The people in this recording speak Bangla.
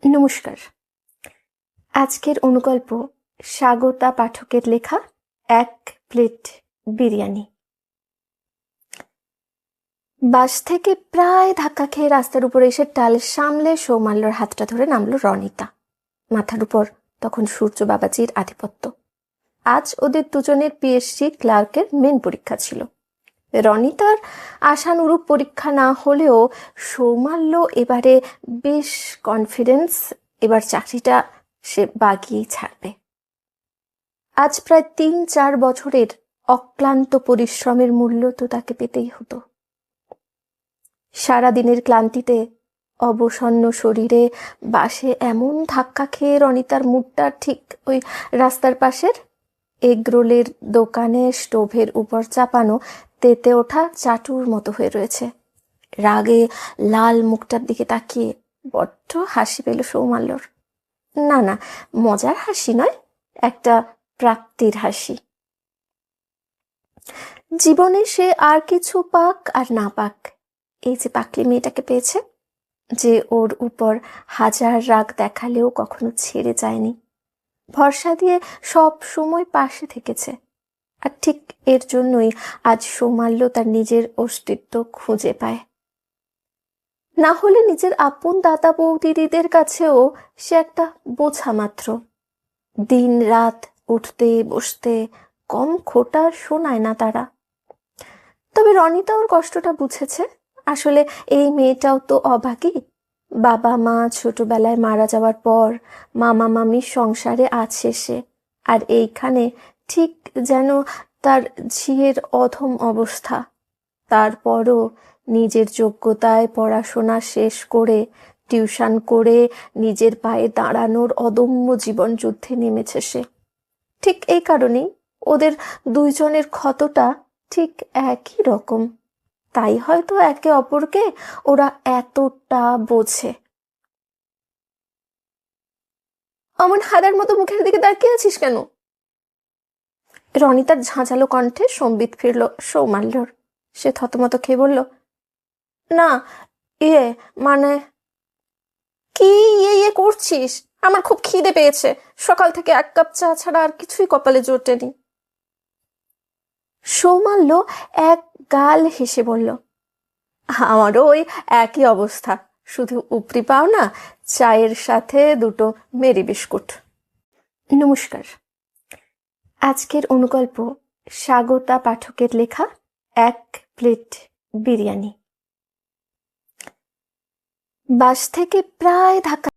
নমস্কার। আজকের অনুগল্প স্বাগতা পাঠকের লেখা এক প্লেট বিরিয়ানি। বাস থেকে প্রায় ধাক্কা খেয়ে রাস্তার উপরে এসে টাল সামলে সৌমাল্যর হাতটা ধরে নামলো রনিতা। মাথার উপর তখন সূর্য বাবাজির আধিপত্য। আজ ওদের দুজনের পিএসসি ক্লার্কের মেন পরীক্ষা ছিল। রনিতার আশানুরূপ পরীক্ষা না হলেও সৌমাল্য এবারে বেশ কনফিডেন্স, এবার চাকরিটা সে বাগিয়েই ছাড়বে। আজ প্রায় ৩-৪ বছরের অক্লান্ত পরিশ্রমের মূল্য তো তাকে পেতেই হতো। সারাদিনের ক্লান্তিতে অবসন্ন শরীরে বাসে এমন ধাক্কা খেয়ে রনিতার মুডটা ঠিক ওই রাস্তার পাশের এগরোলের দোকানে স্টোভের উপর চাপানো তেতে ওঠা চাটুর মতো হয়ে রয়েছে। রাগে লাল মুখটার দিকে তাকিয়ে বড্ড হাসি পেল সৌমাল্যর। না না, মজার হাসি নয়, একটা প্রাপ্তির হাসি। জীবনে সে আর কিছু পাক আর না পাক, এই যে পাকলি মেয়েটাকে পেয়েছে, যে ওর উপর হাজার রাগ দেখালেও কখনো ছেড়ে যায়নি, ভরসা দিয়ে সব সময় পাশে থেকেছে। আর ঠিক এর জন্যই আজ সৌমাল্য তার নিজের অস্তিত্ব খুঁজে পায়। না হলে নিজের আপন দাদা বৌদিদিদের কাছেও সে একটা বোঝা মাত্র। দিন রাত উঠতে বসতে কম খোটা শোনায় না তারা। তবে রনিতা ওর কষ্টটা বুঝেছে। আসলে এই মেয়েটাও তো অভাগী। বাবা মা ছোটবেলায় মারা যাওয়ার পর মামা মামির সংসারে আছে সে, আর এইখানে ঠিক যেন তার ঝিয়ের অধম অবস্থা। তারপরও নিজের যোগ্যতায় পড়াশোনা শেষ করে টিউশন করে নিজের পায়ে দাঁড়ানোর অদম্য জীবন যুদ্ধে নেমেছে সে। ঠিক এই কারণেই ওদের দুইজনের ক্ষতটা ঠিক একই রকম, তাই হয়তো একে অপরকে ওরা এতটা বোঝে। অমন হাদার মতো মুখের দিকে তাকিয়ে আছিস কেন? রনিতার ঝাঁঝালো কণ্ঠে সম্বিত ফিরল সৌমাল্যর। সে থতমত খেয়ে বলল, না মানে কি ইয়ে করছিস? আমার খুব খিদে পেয়েছে, সকাল থেকে 1 কাপ চা ছাড়া আর কিছুই কপালে জোটেনি। সৌমাল্য এক গাল হেসে বলল, আমারও ওই একই অবস্থা, শুধু উপরি পাও না, চায়ের সাথে 2টো মেরি বিস্কুট। নমস্কার। আজকের অনুগল্প স্বাগতা পাঠকের লেখা এক প্লেট বিরিয়ানি। বাস থেকে প্রায় ধাক্কা